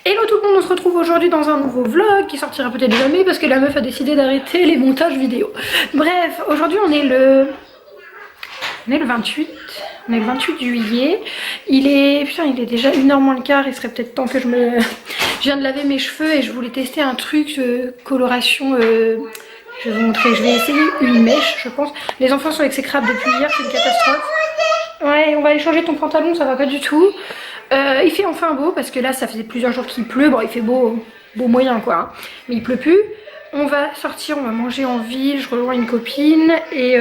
Hello tout le monde, on se retrouve aujourd'hui dans un nouveau vlog qui sortira peut-être jamais parce que la meuf a décidé d'arrêter les montages vidéo. Bref, aujourd'hui on est le 28. On est le 28 juillet. Il est déjà 1h moins le quart, il serait peut-être temps que je viens de laver mes cheveux et je voulais tester un truc coloration. Je vais vous montrer, je vais essayer une mèche je pense. Les enfants sont exécrables depuis hier, c'est une catastrophe. Ouais, on va aller changer ton pantalon, ça va pas du tout. Il fait enfin beau parce que là ça faisait plusieurs jours qu'il pleut. Bon, il fait beau moyen quoi, hein. Mais il pleut plus. On va sortir, on va manger en ville, je rejoins une copine et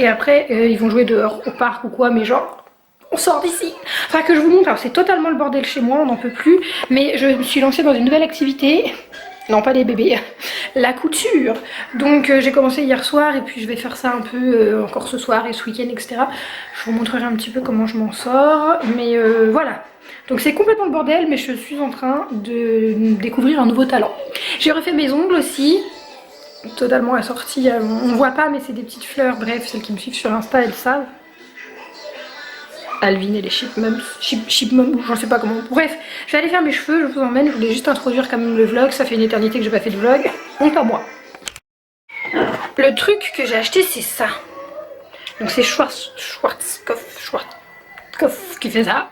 après ils vont jouer dehors au parc ou quoi, mais genre on sort d'ici. Enfin que je vous montre, alors c'est totalement le bordel chez moi, on n'en peut plus. Mais je me suis lancée dans une nouvelle activité. Non, pas les bébés, la couture. Donc j'ai commencé hier soir et puis je vais faire ça un peu encore ce soir et ce week-end, etc. Je vous montrerai un petit peu comment je m'en sors. Mais voilà. Donc c'est complètement le bordel, mais je suis en train de découvrir un nouveau talent. J'ai refait mes ongles aussi. Totalement assortis. On voit pas, mais c'est des petites fleurs. Bref, celles qui me suivent sur Insta, elles savent. Alvin et les Chipmums, j'en sais pas comment. Bref, je vais aller faire mes cheveux, je vous emmène. Je voulais juste introduire quand même le vlog, ça fait une éternité que j'ai pas fait de vlog. Honte à moi. Le truc que j'ai acheté, c'est ça. Donc c'est Schwarzkopf qui fait ça.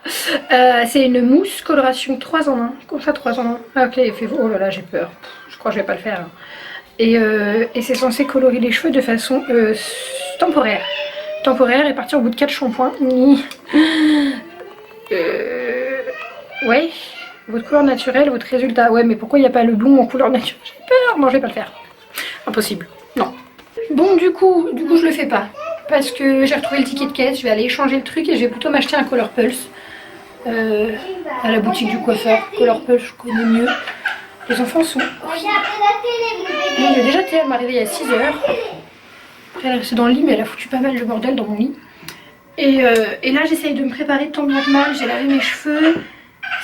C'est une mousse coloration 3 en 1. Comme ça, 3 en 1. Ah, ok, il fait... Oh là là, j'ai peur. Je crois que je vais pas le faire. Et c'est censé colorer les cheveux de façon temporaire et partir au bout de 4 shampoings. Ouais, votre couleur naturelle, votre résultat. Ouais, mais pourquoi il n'y a pas le blond en couleur naturelle? J'ai peur. Non, je vais pas le faire. Impossible. Non. Bon, du coup je le fais pas. Parce que j'ai retrouvé le ticket de caisse. Je vais aller échanger le truc et je vais plutôt m'acheter un Color Pulse. À la boutique du coiffeur. Color Pulse, je connais mieux. Les enfants sont... Bon, j'ai déjà été, elle m'a réveillée à 6h. Après elle est restée dans le lit, mais elle a foutu pas mal le bordel dans mon lit. Et là j'essaye de me préparer tant bien que mal. J'ai lavé mes cheveux,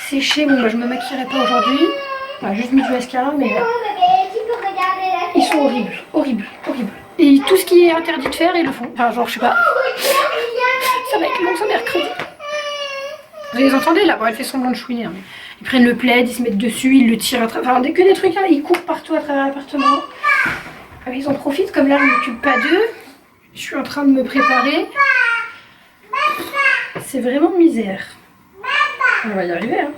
séché. Bon bah je me maquillerai pas aujourd'hui. Enfin, juste mis du mascara, mais ils sont horribles. Et tout ce qui est interdit de faire, ils le font. Enfin genre je sais pas. Ça va être long, ça mercredi. Vous les entendez là? Bon, elle fait semblant de chouiner. Hein. Ils prennent le plaid, ils se mettent dessus, ils le tirent à travers. Enfin que des trucs là, ils courent partout à travers l'appartement. Ils en profitent, comme là je m'occupe pas d'eux. Je suis en train de me préparer. C'est vraiment misère. On va y arriver hein.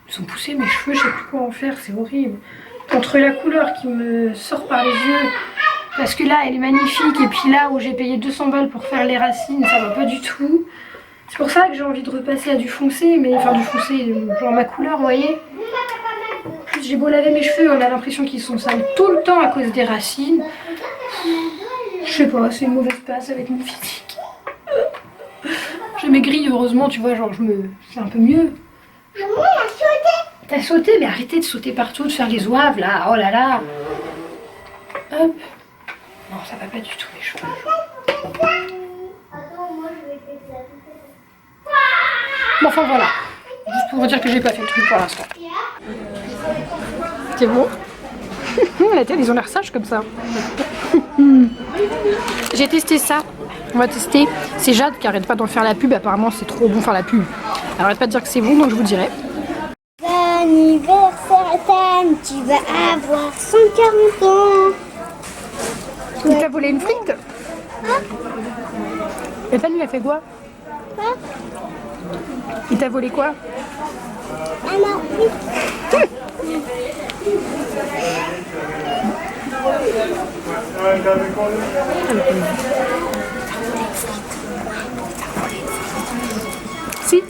Ils ont poussé mes cheveux, je sais plus quoi en faire, c'est horrible. Entre la couleur qui me sort par les yeux, parce que là elle est magnifique, et puis là où j'ai payé 200 balles pour faire les racines, ça va pas du tout. C'est pour ça que j'ai envie de repasser à du foncé, mais enfin du foncé, genre ma couleur, vous voyez. En plus j'ai beau laver mes cheveux, on a l'impression qu'ils sont sales tout le temps à cause des racines. Je sais pas, c'est une mauvaise passe avec mon physique. J'ai maigri heureusement, tu vois, genre c'est un peu mieux. T'as sauté? Mais arrêtez de sauter partout, de faire les ouaves là, oh là là. Hop. Non, ça va pas du tout mes cheveux. Bon, enfin voilà. Juste pour vous dire que j'ai pas fait le truc pour l'instant. C'est bon? La tête, ils ont l'air sages comme ça. J'ai testé ça. On va tester. C'est Jade qui arrête pas d'en faire la pub. Apparemment, c'est trop bon faire la pub. Elle arrête pas de dire que c'est bon, donc je vous dirai. Anniversaire Ethan, tu vas avoir 140 ans. Il t'a volé une frite? Hein? Ethan, il a fait quoi? Quoi? Il t'a volé quoi? Un ordi. Si.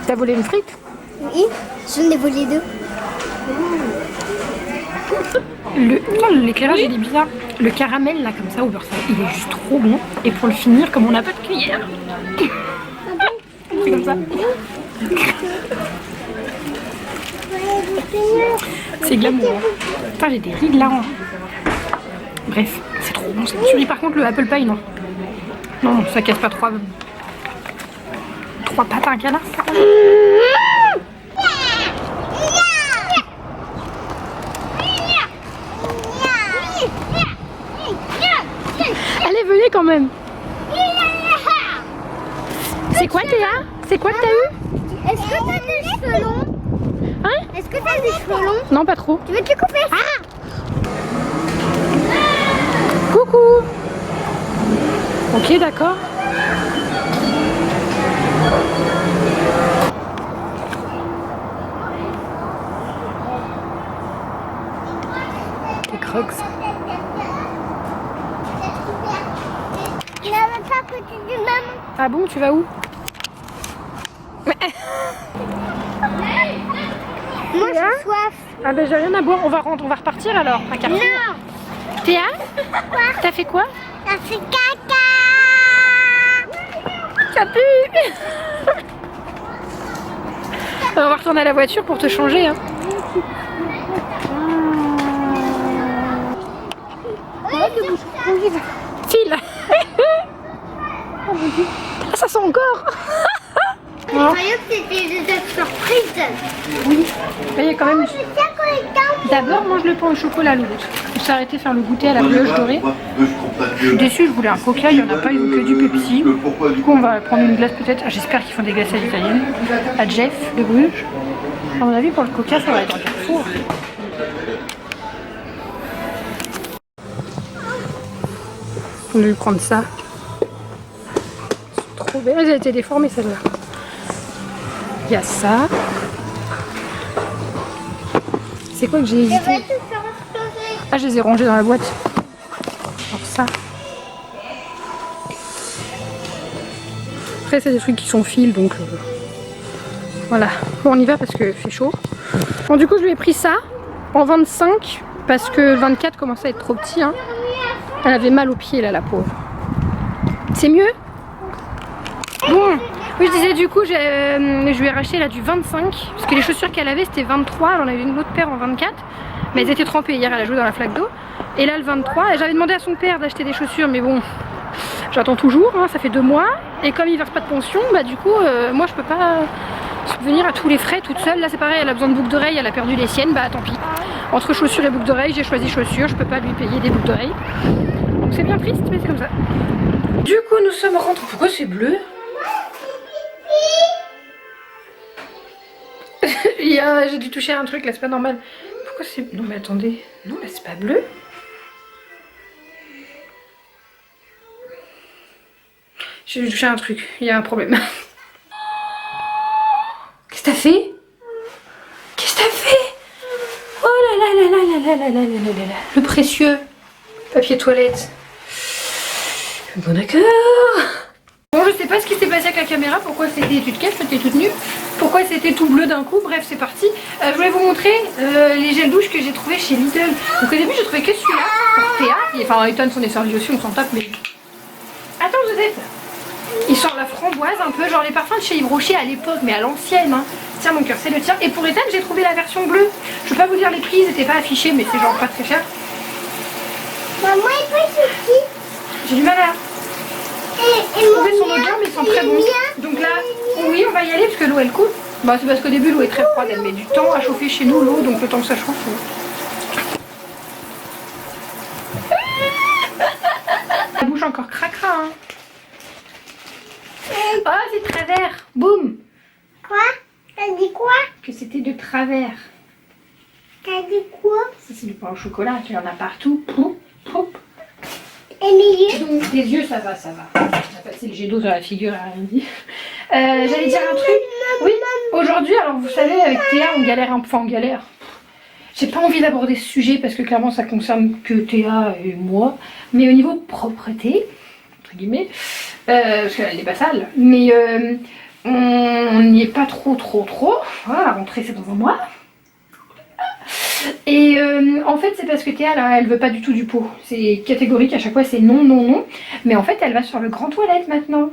T'as volé une frite? Oui, j'en ai volé 2. L'éclairage il est bizarre. Le caramel là comme ça au beurre salé, il est juste trop bon. Et pour le finir, comme on n'a pas de cuillère, c'est comme ça. C'est glamour. Hein. Putain, j'ai des rides là. Hein. Bref, c'est trop bon cette tuerie. Par contre, le apple pie, non. Non, ça casse pas 3 pattes à un canard. venez quand même. C'est quoi Théa? C'est quoi que t'as eu? Est-ce que t'as des cheveux longs? Hein? Est-ce que t'as des cheveux longs? Non, pas trop. Tu veux te les couper? Ah! Coucou! Ok, d'accord. Les crocs. Je n'avais pas côté du maman. Ah bon, tu vas où? Moi j'ai soif. Ah ben j'ai rien à boire, on va repartir alors à Carrefour. Non. Théa? T'as fait quoi? Ça fait caca. Ça pue. On va retourner à la voiture pour te changer. Hein. File. Ah, ça sent encore. Je croyais que c'était des surprises. Oui. Il y a quand même... Je sais qu'on est dans. D'abord, mange le pain au chocolat, l'autre. On s'est arrêté faire le goûter à la brioche dorée. Je suis déçue, je voulais un coca, il n'y en a pas, ils ont que du Pepsi. Du coup, on va prendre une glace peut-être. Ah, j'espère qu'ils font des glaces à l'italienne. À Jeff, de Bruges. À mon avis, pour le coca, ça va être un Carrefour. On va lui prendre ça. C'est trop belle. Elles ont été déformées, celle-là. Il y a ça. C'est quoi que j'ai Je vais hésité? te faire exploser. Ah, je les ai rangés dans la boîte. Alors ça. Après, c'est des trucs qui sont fils, donc voilà. Bon, on y va parce que fait chaud. Bon, du coup, je lui ai pris ça en 25 parce que 24 commençait à être trop petit. Hein. Elle avait mal aux pieds, là, la pauvre. C'est mieux? Bon, oui, je disais, du coup, je lui ai racheté là du 25 parce que les chaussures qu'elle avait, c'était 23. Elle en avait une autre paire en 24. Mais elles étaient trempées. Hier, elle a joué dans la flaque d'eau. Et là, le 23, j'avais demandé à son père d'acheter des chaussures, mais bon, j'attends toujours, hein, ça fait 2 mois. Et comme il verse pas de pension, bah du coup, moi je peux pas subvenir à tous les frais toute seule. Là, c'est pareil, elle a besoin de boucles d'oreilles, elle a perdu les siennes, bah tant pis. Entre chaussures et boucles d'oreilles, j'ai choisi chaussures, je peux pas lui payer des boucles d'oreilles. Donc c'est bien triste, mais c'est comme ça. Du coup, nous sommes rentrés. Pourquoi c'est bleu? J'ai dû toucher un truc là, c'est pas normal. Pourquoi c'est... Non mais attendez, non là c'est pas bleu. J'ai dû toucher un truc, il y a un problème. Qu'est-ce que t'as fait? Qu'est-ce que t'as fait? Oh là là là là là là là là là là là. Le précieux papier toilette. Bon d'accord. Bon, je sais pas ce qui s'est passé avec la caméra, pourquoi c'était toute cache, c'était toute nue, pourquoi c'était tout bleu d'un coup, bref c'est parti. Je voulais vous montrer les gels douche que j'ai trouvé chez Lidl. Donc au début j'ai trouvé que celui-là, pour Théa, enfin Ethan s'en est servi aussi, on s'en tape mais... Attends Joseph, il sent la framboise un peu, genre les parfums de chez Yves Rocher à l'époque, mais à l'ancienne. Hein. Tiens mon cœur, c'est le tien. Et pour Ethan j'ai trouvé la version bleue. Je peux pas vous dire les prix, ils étaient pas affichés mais c'est genre pas très cher. Maman est pas ici. J'ai du mal à... Et trouver son odeur mais ils sont très bons. Donc là, oui on va y aller parce que l'eau elle coule. Bah c'est parce qu'au début l'eau est très froide, elle met du temps à chauffer chez nous l'eau, donc le temps que ça chauffe. La bouche encore cracra hein. Oh c'est de travers. Boum. Quoi? T'as dit quoi? Que c'était de travers. T'as dit quoi? Ça c'est du pain au chocolat, il y en a partout. Poup, poup. Et les yeux? Donc tes yeux ça va, ça va. On a passé le jet d'eau sur la figure, elle a rien dit. J'allais dire un truc. Oui, aujourd'hui, alors vous savez, avec Théa, on galère un peu, enfin on galère. J'ai pas envie d'aborder ce sujet parce que clairement ça concerne que Théa et moi. Mais au niveau propreté, entre guillemets, parce qu'elle n'est pas sale, mais on n'y est pas trop. Voilà, la rentrée c'est dans un mois. Et en fait c'est parce que Théa là, elle veut pas du tout du pot. C'est catégorique, à chaque fois c'est non, non, non. Mais en fait elle va sur le grand toilette maintenant.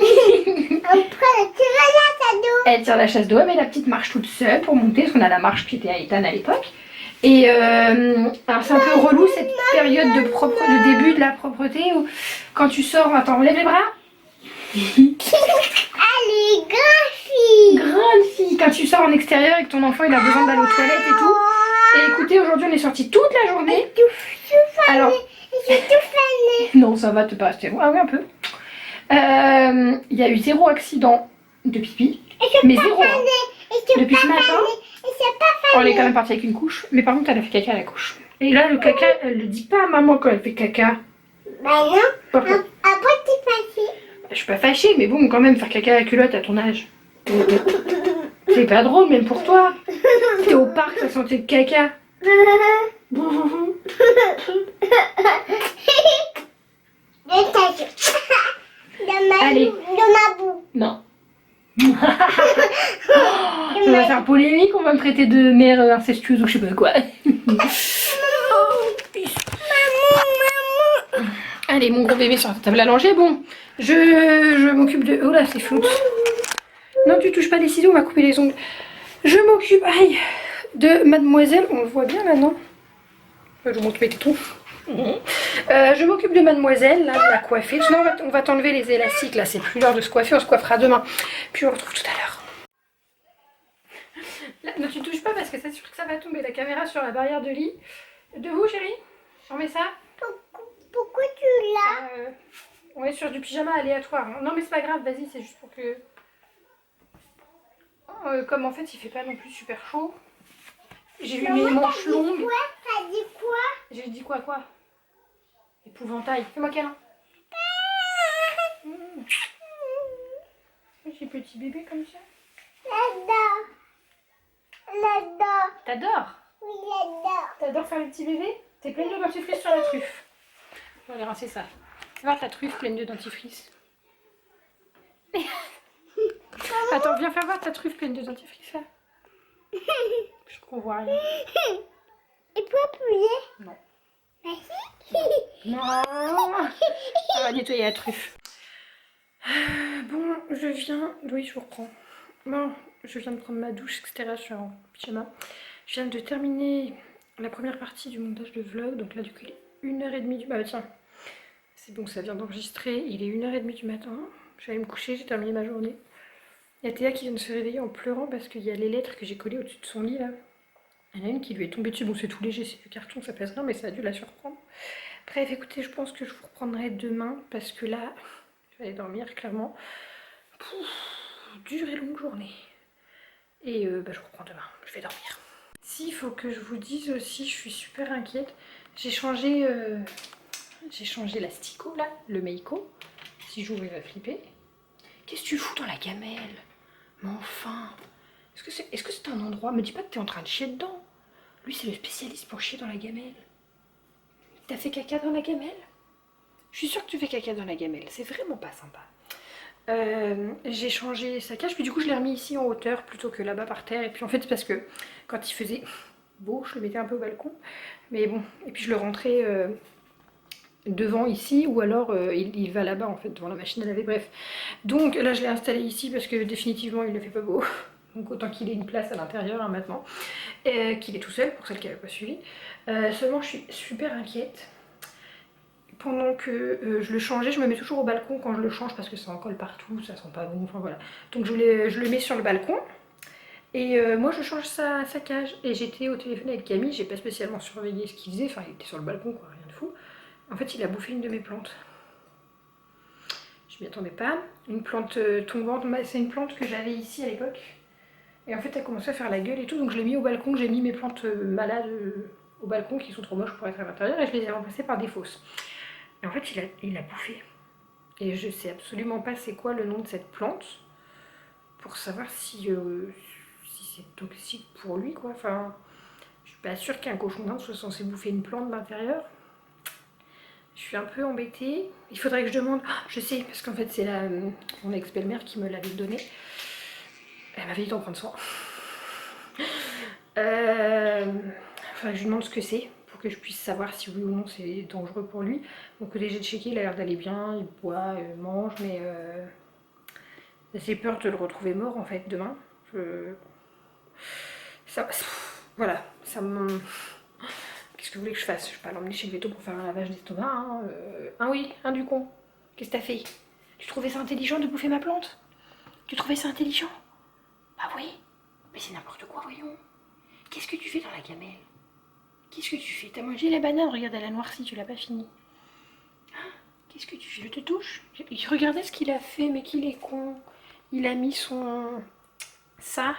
Après, tu vas la chasse d'eau. Elle tire la chasse d'eau, elle met la petite marche toute seule pour monter, parce qu'on a la marche qui était à Ethan à l'époque. Et alors c'est un peu relou cette période de début de la propreté où quand tu sors, attends, lève les bras. Allez, grande fille. Grande fille, quand tu sors en extérieur et que ton enfant il a besoin d'aller aux toilettes et tout. Et écoutez, aujourd'hui on est sortis toute la journée. Alors, Je suis tout fanée. Non, ça va, t'es pas resté loin, oui, un peu. Il y a eu 0 accident de pipi. Mais 0 hein. Depuis ce matin. On est quand même parti avec une couche. Mais par contre, elle a fait caca à la couche. Et là, le caca, elle le dit pas à maman quand elle fait caca. Bah non. Pourquoi? Après, t'es fâchée. Je suis pas fâchée, mais bon, quand même, faire caca à la culotte à ton âge. C'est pas drôle, même pour toi. T'es au parc, ça sentait le caca. Allez. De ma boue. Non. Ça va faire polémique, on va me traiter de mère incestueuse ou je sais pas quoi. Allez, mon gros bébé sur la table à langer. Bon, je m'occupe de... Oh là, c'est flou. Non, tu touches pas les ciseaux, on va couper les ongles. Je m'occupe, aïe, de mademoiselle. On le voit bien maintenant. Je vais m'occuper de tout. Je m'occupe de mademoiselle, là, de la coiffer. Sinon, on va t'enlever les élastiques. Là, c'est plus l'heure de se coiffer. On se coiffera demain. Puis on retrouve tout à l'heure. Ne tu touches pas parce que c'est sûr que ça va tomber. La caméra sur la barrière de lit. De vous, chérie? On met ça? Pourquoi tu l'as? On est sur du pyjama aléatoire. Non, mais c'est pas grave, vas-y, c'est juste pour que... comme en fait, il fait pas non plus super chaud. J'ai eu mes manches longues. T'as dit quoi? J'ai dit quoi? Épouvantail. Fais-moi câlin. J'ai petit bébé comme ça. J'adore. T'adores? Oui, j'adore. T'adores faire les petits bébés? T'es pleine de dentifrice sur la truffe. On va aller rincer ça. Tu voir ta truffe pleine de dentifrice. Attends, viens faire voir ta truffe pleine de dentifrice là. Je crois qu'on voit rien. Et pour appuyer? Non. Vas-y. Non. On va nettoyer la truffe. Bon, je viens... Oui, je vous reprends. Bon, je viens de prendre ma douche, etc. Je suis en pyjama. Je viens de terminer la première partie du montage de vlog. Donc là, du coup, il est 1h30 du matin. Bah tiens, c'est bon, ça vient d'enregistrer. Il est 1h30 du matin. Je vais aller me coucher, j'ai terminé ma journée. Il y a Théa qui vient de se réveiller en pleurant parce qu'il y a les lettres que j'ai collées au-dessus de son lit là. Il y en a une qui lui est tombée dessus. Bon, c'est tout léger, c'est du carton, ça pèse rien, mais ça a dû la surprendre. Bref, écoutez, je pense que je vous reprendrai demain parce que là, je vais aller dormir clairement. Dure et longue journée. Et je vous reprends demain, je vais dormir. Si, il faut que je vous dise aussi, je suis super inquiète. J'ai changé l'asticot là, le Meiko. Si j'ouvre, il va flipper. Qu'est-ce que tu fous dans la gamelle? Mais enfin, est-ce que c'est un endroit? Me dis pas que t'es en train de chier dedans. Lui, c'est le spécialiste pour chier dans la gamelle. T'as fait caca dans la gamelle? Je suis sûre que tu fais caca dans la gamelle. C'est vraiment pas sympa. J'ai changé sa cage, puis du coup je l'ai remis ici en hauteur plutôt que là-bas par terre. Et puis en fait c'est parce que quand il faisait beau, je le mettais un peu au balcon. Mais bon, et puis je le rentrais devant ici, ou alors il va là-bas en fait, devant la machine à laver, bref. Donc là je l'ai installé ici parce que définitivement il ne fait pas beau. Donc autant qu'il ait une place à l'intérieur hein, maintenant. Qu'il est tout seul, pour celles qui n'avaient pas suivi. Seulement je suis super inquiète. Pendant que je le changeais, je me mets toujours au balcon quand je le change parce que ça en colle partout, ça sent pas bon, enfin voilà. Donc je le mets sur le balcon et moi je change sa cage. Et j'étais au téléphone avec Camille, j'ai pas spécialement surveillé ce qu'il faisait, enfin il était sur le balcon quoi, rien de fou. En fait il a bouffé une de mes plantes. Je m'y attendais pas. Une plante tombante, c'est une plante que j'avais ici à l'époque. Et en fait elle a commencé à faire la gueule et tout, donc je l'ai mis au balcon, j'ai mis mes plantes malades au balcon qui sont trop moches pour être à l'intérieur et je les ai remplacées par des fausses. Et en fait, il a bouffé. Et je sais absolument pas c'est quoi le nom de cette plante pour savoir si c'est toxique pour lui, quoi. Enfin, je suis pas sûre qu'un cochon d'Inde soit censé bouffer une plante de l'intérieur. Je suis un peu embêtée. Il faudrait que je demande... Ah, je sais, parce qu'en fait, c'est mon ex-belle-mère qui me l'avait donné. Elle m'avait dit d'en prendre soin. Faudrait que je lui demande ce que c'est, que je puisse savoir si oui ou non c'est dangereux pour lui. Donc déjà de checker, il a l'air d'aller bien, il boit, il mange, mais j'ai peur de le retrouver mort en fait demain. Voilà, ça me... Qu'est-ce que vous voulez que je fasse? Je vais pas l'emmener chez le veto pour faire un lavage d'estomac. Hein. Ah oui, un du con. Qu'est-ce que t'as fait? Tu trouvais ça intelligent de bouffer ma plante? Tu trouvais ça intelligent? Bah oui, mais c'est n'importe quoi, voyons. Qu'est-ce que tu fais dans la gamelle? Qu'est-ce que tu fais? T'as mangé la banane? Regarde, elle a noirci, tu l'as pas fini. Hein? Qu'est-ce que tu fais? Je te touche? Regardez ce qu'il a fait, mais qu'il est con. Il a mis son... ça.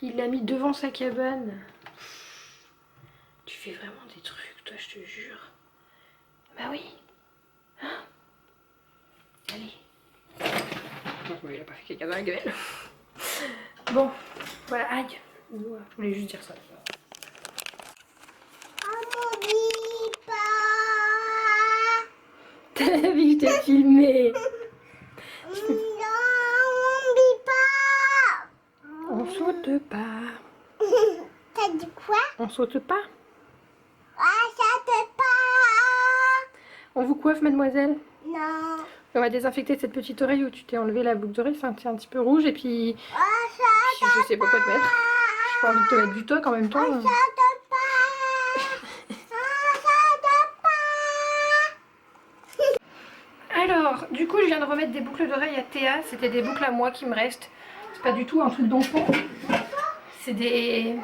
Il l'a mis devant sa cabane. Tu fais vraiment des trucs, toi, je te jure. Bah oui. Hein? Allez. Non, il a pas fait caca dans la gueule. Bon, voilà, aïe. Je voulais juste dire ça. On m'oublie pas. T'as vu, je t'ai filmé. Non, on m'oublie pas. On saute pas. T'as dit quoi? On saute pas. Ah, ça te pas. On vous coiffe, mademoiselle? Non. On va désinfecter cette petite oreille où tu t'es enlevé la boucle d'oreille, enfin, c'est un petit peu rouge, et puis Ah, ça je sais pas quoi te mettre. J'ai pas envie de te mettre du toc en même temps. te pas. Alors, du coup, je viens de remettre des boucles d'oreilles à Théa. C'était des boucles à moi qui me restent. C'est pas du tout un truc d'enfant. C'est des...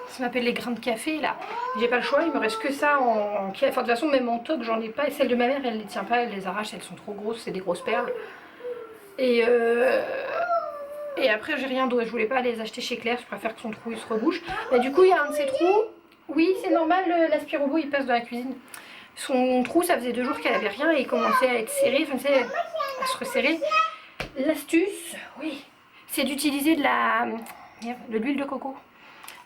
ça m'appelle les grains de café, là. J'ai pas le choix, il me reste que ça en... Enfin, de toute façon, même en toc, j'en ai pas. Et celle de ma mère, elle les tient pas, elle les arrache, elles sont trop grosses, c'est des grosses perles. Et après, j'ai rien d'autre. Je voulais pas les acheter chez Claire, je préfère que son trou, il se rebouche. Mais du coup, il y a un de ces trous. Oui, c'est normal, l'aspirobot, il passe dans la cuisine. Son trou, ça faisait 2 jours qu'elle avait rien et il commençait à être serré, enfin, tu sais, à se resserrer. L'astuce, oui, c'est d'utiliser de l'huile de coco.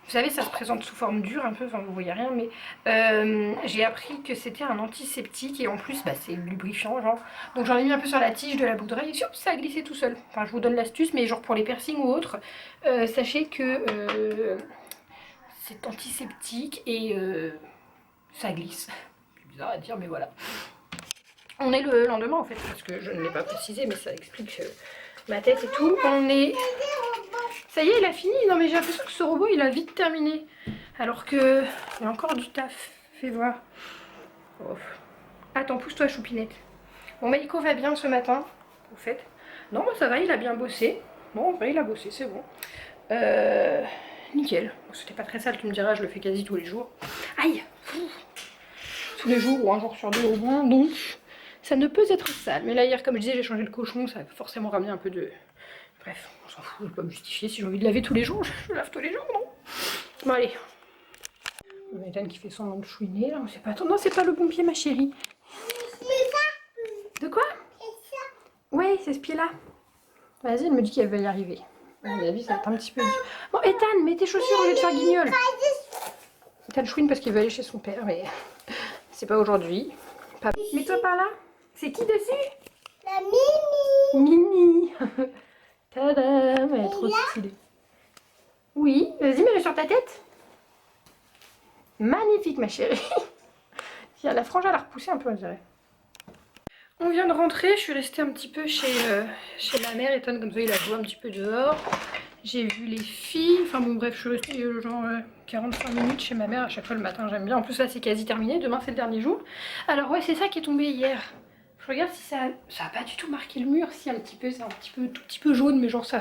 Vous savez, ça se présente sous forme dure un peu, enfin vous voyez rien, mais j'ai appris que c'était un antiseptique et en plus, bah, c'est lubrifiant, genre. Donc j'en ai mis un peu sur la tige de la boucle d'oreille et ça a glissé tout seul. Enfin, je vous donne l'astuce, mais genre pour les piercings ou autres, sachez que c'est antiseptique et ça glisse. Bizarre à dire, mais voilà. On est le lendemain en fait, parce que je ne l'ai pas précisé, mais ça explique ma tête et tout. On est... Ça y est, il a fini. Non mais j'ai l'impression que ce robot, il a vite terminé. Alors que il y a encore du taf. Fais voir. Oh. Attends, pousse-toi, choupinette. Bon, Maïko va bien ce matin, au fait. Non, bah, ça va, il a bien bossé. Bon, en vrai, il a bossé, c'est bon. Nickel. Bon, c'était pas très sale, tu me diras, je le fais quasi tous les jours. Aïe! Tous les jours ou un jour sur 2 au moins, donc ça ne peut être sale. Mais là hier, comme je disais, j'ai changé le cochon, ça va forcément ramener un peu de... Bref, on s'en fout, je vais pas me justifier. Si j'ai envie de laver tous les jours, je lave tous les jours, non? Bon allez. Mélane qui fait semblant de chouiner, là, on sait pas... Attends, non, c'est pas le bon pied, ma chérie. De quoi? Ouais, c'est ce pied-là. Vas-y, elle me dit qu'elle va y arriver. À mon avis, ça va être un petit peu dur. Bon, Ethan, mets tes chaussures au lieu de faire guignol. Ethan chouine parce qu'il veut aller chez son père, mais... c'est pas aujourd'hui. Mets-toi par là. C'est qui dessus? La Mimi. Mini. Tadam, elle est trop stylée. Oui, vas-y, mets-le sur ta tête. Magnifique, ma chérie. Tiens, la frange, elle a repoussé un peu, on dirait. On vient de rentrer, je suis restée un petit peu chez ma mère. Ethan, comme ça, il a joué un petit peu dehors. J'ai vu les filles, enfin bon bref, je suis restée genre 45 minutes chez ma mère à chaque fois le matin, j'aime bien. En plus là c'est quasi terminé, demain c'est le dernier jour. Alors ouais, c'est ça qui est tombé hier. Je regarde si ça a pas du tout marqué le mur, si un petit peu, c'est un petit peu, tout petit peu jaune, mais genre ça...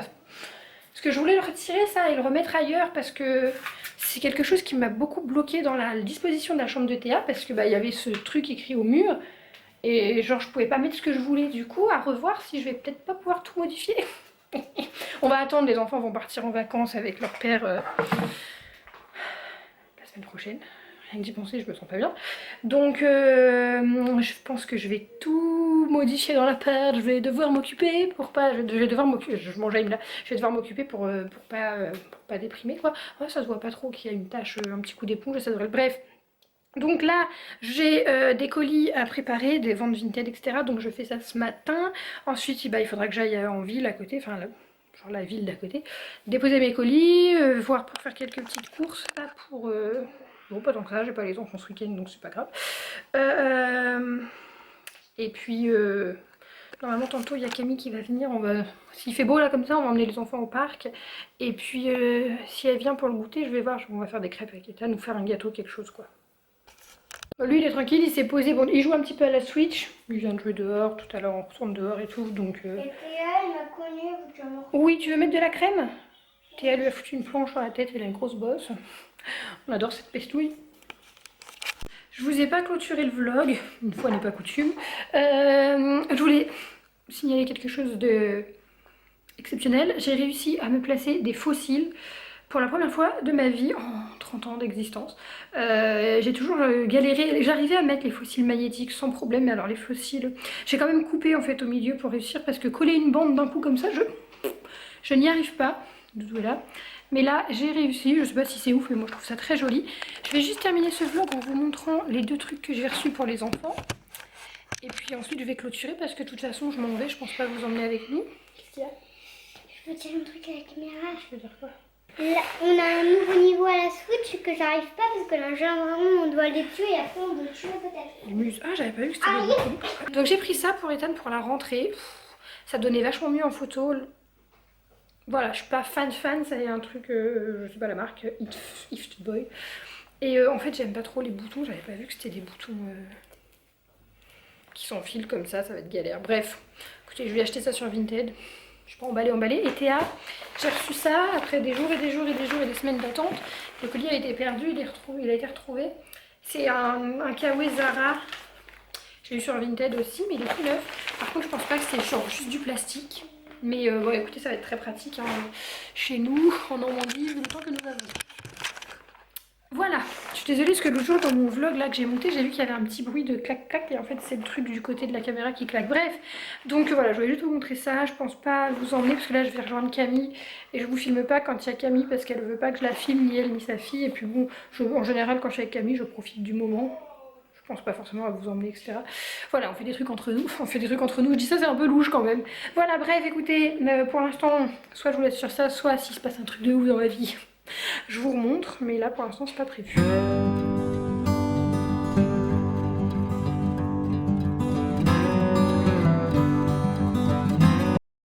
Parce que je voulais le retirer ça et le remettre ailleurs parce que c'est quelque chose qui m'a beaucoup bloqué dans la disposition de la chambre de Théa parce que bah il y avait ce truc écrit au mur et genre je pouvais pas mettre ce que je voulais. Du coup à revoir si je vais peut-être pas pouvoir tout modifier. On va attendre, les enfants vont partir en vacances avec leur père la semaine prochaine. Rien que d'y penser, je me sens pas bien. Donc je pense que je vais tout modifier dans l'appart. Je vais devoir m'occuper pour pas... Je vais devoir m'occuper... Je mange là. Je vais devoir m'occuper pour pas déprimer quoi. Oh, ça se voit pas trop qu'il y a une tache, un petit coup d'éponge, ça devrait... Bref. Donc là, j'ai des colis à préparer, des ventes Vinted, etc. Donc je fais ça ce matin. Ensuite, bah, il faudra que j'aille en ville à côté, enfin genre la ville d'à côté, déposer mes colis, voir pour faire quelques petites courses là pour... Bon, pas tant que ça, j'ai pas les enfants ce week-end donc c'est pas grave. Et puis, normalement tantôt il y a Camille qui va venir, s'il fait beau là comme ça, on va emmener les enfants au parc. Et puis, si elle vient pour le goûter, je vais voir, on va faire des crêpes avec Ethan, nous faire un gâteau, quelque chose quoi. Lui il est tranquille, il s'est posé, bon il joue un petit peu à la Switch, il vient de jouer dehors, tout à l'heure on retourne dehors et tout, donc... Et Théa, elle m'a connue, Oui, tu veux mettre de la crème? Théa lui a foutu une planche sur la tête, elle a une grosse bosse. On adore cette pestouille. Je vous ai pas clôturé le vlog, une fois n'est pas coutume. Je voulais signaler quelque chose de exceptionnel. J'ai réussi à me placer des fossiles pour la première fois de ma vie en 30 ans d'existence. J'ai toujours galéré, j'arrivais à mettre les fossiles magnétiques sans problème, mais alors les fossiles, j'ai quand même coupé en fait au milieu pour réussir parce que coller une bande d'un coup comme ça, je n'y arrive pas. Doudou est là. Mais là j'ai réussi, je sais pas si c'est ouf mais moi je trouve ça très joli. Je vais juste terminer ce vlog en vous montrant les 2 trucs que j'ai reçus pour les enfants. Et puis ensuite je vais clôturer parce que de toute façon je m'en vais, je pense pas vous emmener avec nous. Qu'est-ce qu'il y a? Je peux dire un truc à la caméra. Je veux dire quoi? Là, on a un nouveau niveau à la Switch que j'arrive pas parce que là, genre, vraiment, on doit les tuer et après on doit tuer peut-être. Ah, j'avais pas vu que c'était des boutons. Donc j'ai pris ça pour Ethan pour la rentrée. Ça donnait vachement mieux en photo. Voilà, je suis pas fan, ça est un truc, je sais pas la marque, If Boy. Et en fait j'aime pas trop les boutons, j'avais pas vu que c'était des boutons qui s'enfilent comme ça va être galère. Bref, écoutez, je vais acheter ça sur Vinted. Je suis pas emballée. Et Théa, j'ai reçu ça après des jours et des semaines d'attente. Le colis a été perdu, il a été retrouvé. C'est un kawaii Zara. J'ai eu sur Vinted aussi, mais il est tout neuf. Par contre, je pense pas que c'est genre juste du plastique. Mais bon, écoutez, ça va être très pratique hein, chez nous, en Normandie, vu le temps que nous avons. Voilà, je suis désolée parce que l'autre jour dans mon vlog là que j'ai monté, j'ai vu qu'il y avait un petit bruit de clac clac et en fait c'est le truc du côté de la caméra qui claque. Bref, donc voilà, je voulais juste vous montrer ça, je pense pas vous emmener parce que là je vais rejoindre Camille et je vous filme pas quand il y a Camille parce qu'elle veut pas que je la filme, ni elle ni sa fille. Et puis bon, en général quand je suis avec Camille je profite du moment. Je pense pas forcément à vous emmener, etc. Voilà, on fait des trucs entre nous. Je dis ça, c'est un peu louche quand même. Voilà, bref, écoutez, pour l'instant, soit je vous laisse sur ça, soit s'il se passe un truc de ouf dans ma vie, je vous remontre. Mais là, pour l'instant, c'est pas prévu.